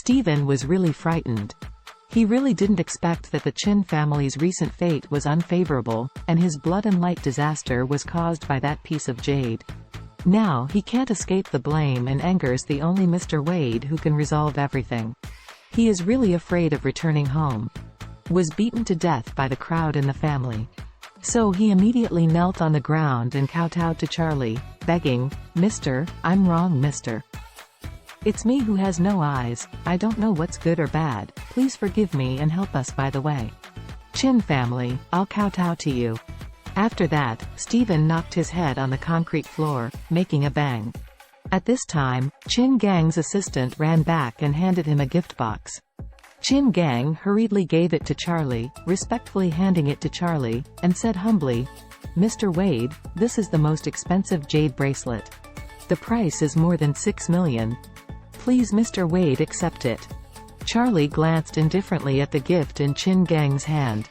Stephen was really frightened. He really didn't expect that the Chin family's recent fate was unfavorable, and his blood and light disaster was caused by that piece of jade. Now he can't escape the blame, and Anger's the only Mr. Wade who can resolve everything. He is really afraid of returning home. Was beaten to death by the crowd in the family. So he immediately knelt on the ground and kowtowed to Charlie, begging, "Mister, I'm wrong, mister. It's me who has no eyes, I don't know what's good or bad, please forgive me and help us by the way. Chin family, I'll kowtow to you." After that, Stephen knocked his head on the concrete floor, making a bang. At this time, Chin Gang's assistant ran back and handed him a gift box. Chin Gang hurriedly gave it to Charlie, respectfully handing it to Charlie, and said humbly, "Mr. Wade, this is the most expensive jade bracelet. The price is more than 6 million. Please Mr. Wade accept it." Charlie glanced indifferently at the gift in Chin Gang's hand.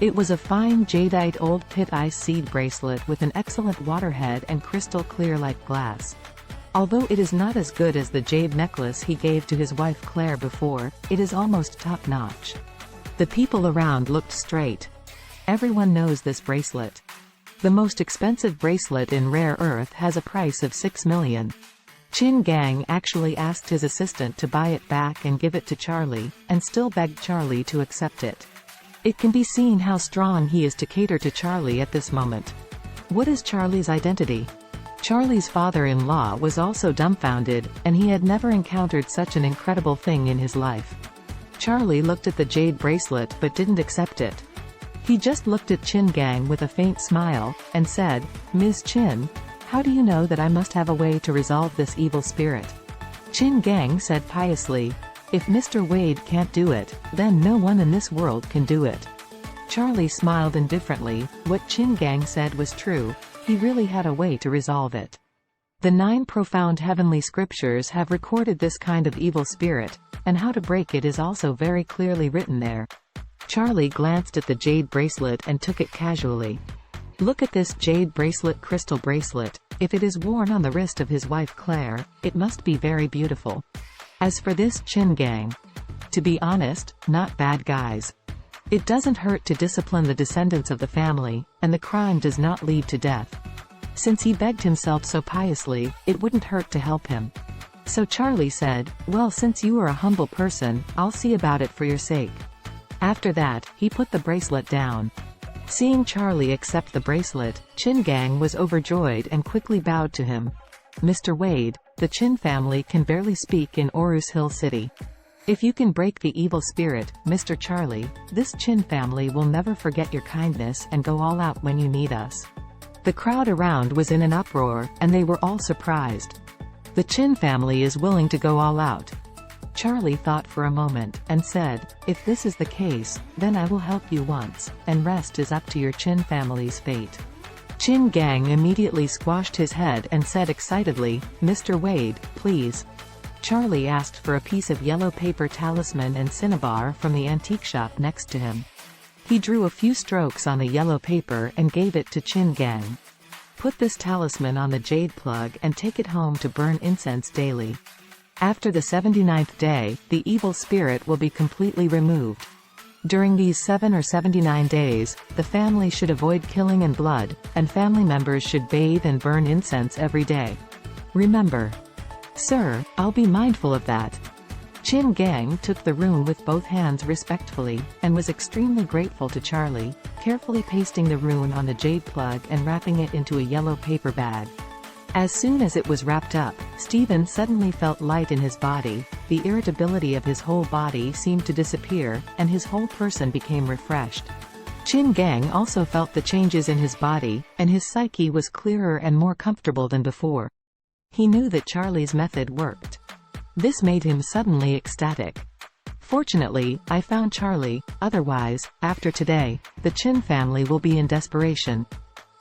It was a fine jadeite old pit ice seed bracelet with an excellent waterhead and crystal clear like glass. Although it is not as good as the jade necklace he gave to his wife Claire before, it is almost top-notch. The people around looked straight. Everyone knows this bracelet. The most expensive bracelet in rare earth has a price of 6 million. Chin Gang actually asked his assistant to buy it back and give it to Charlie, and still begged Charlie to accept it. It can be seen how strong he is to cater to Charlie at this moment. What is Charlie's identity? Charlie's father-in-law was also dumbfounded, and he had never encountered such an incredible thing in his life. Charlie looked at the jade bracelet but didn't accept it. He just looked at Chin Gang with a faint smile, and said, "Ms. Chin, how do you know that I must have a way to resolve this evil spirit?" Chin Gang said piously, "If Mr. Wade can't do it, then no one in this world can do it." Charlie smiled indifferently. What Chin Gang said was true. He really had a way to resolve it. The 9 profound heavenly scriptures have recorded this kind of evil spirit, and how to break it is also very clearly written there. Charlie glanced at the jade bracelet and took it casually. Look at this jade bracelet, crystal bracelet. If it is worn on the wrist of his wife Claire, it must be very beautiful. As for this Chin Gang, to be honest, not bad guys. It doesn't hurt to discipline the descendants of the family, and the crime does not lead to death. Since he begged himself so piously, it wouldn't hurt to help him. So Charlie said, "Well, since you are a humble person, I'll see about it for your sake." After that, he put the bracelet down. Seeing Charlie accept the bracelet, Chin Gang was overjoyed and quickly bowed to him. "Mr. Wade, the Chin family can barely speak in Orus Hill City. If you can break the evil spirit, Mr. Charlie, this Chin family will never forget your kindness and go all out when you need us." The crowd around was in an uproar, and they were all surprised. The Chin family is willing to go all out. Charlie thought for a moment, and said, "If this is the case, then I will help you once, and rest is up to your Chin family's fate." Chin Gang immediately squashed his head and said excitedly, "Mr. Wade, please." Charlie asked for a piece of yellow paper talisman and cinnabar from the antique shop next to him. He drew a few strokes on the yellow paper and gave it to Chin Gang. "Put this talisman on the jade plug and take it home to burn incense daily. After the 79th day, the evil spirit will be completely removed. During these 7 or 79 days, the family should avoid killing and blood, and family members should bathe and burn incense every day. Remember." "Sir, I'll be mindful of that." Chin Gang took the rune with both hands respectfully, and was extremely grateful to Charlie, carefully pasting the rune on the jade plug and wrapping it into a yellow paper bag. As soon as it was wrapped up, Stephen suddenly felt light in his body, the irritability of his whole body seemed to disappear, and his whole person became refreshed. Chin Gang also felt the changes in his body, and his psyche was clearer and more comfortable than before. He knew that Charlie's method worked. This made him suddenly ecstatic. "Fortunately, I found Charlie, otherwise, after today, the Chin family will be in desperation."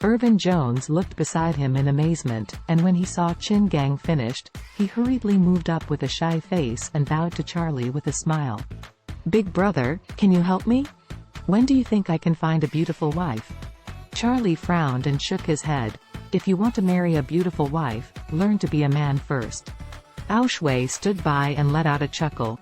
Irvin Jones looked beside him in amazement, and when he saw Chin Gang finished, he hurriedly moved up with a shy face and bowed to Charlie with a smile. "Big brother, can you help me? When do you think I can find a beautiful wife?" Charlie frowned and shook his head. "If you want to marry a beautiful wife, learn to be a man first." Aushway stood by and let out a chuckle.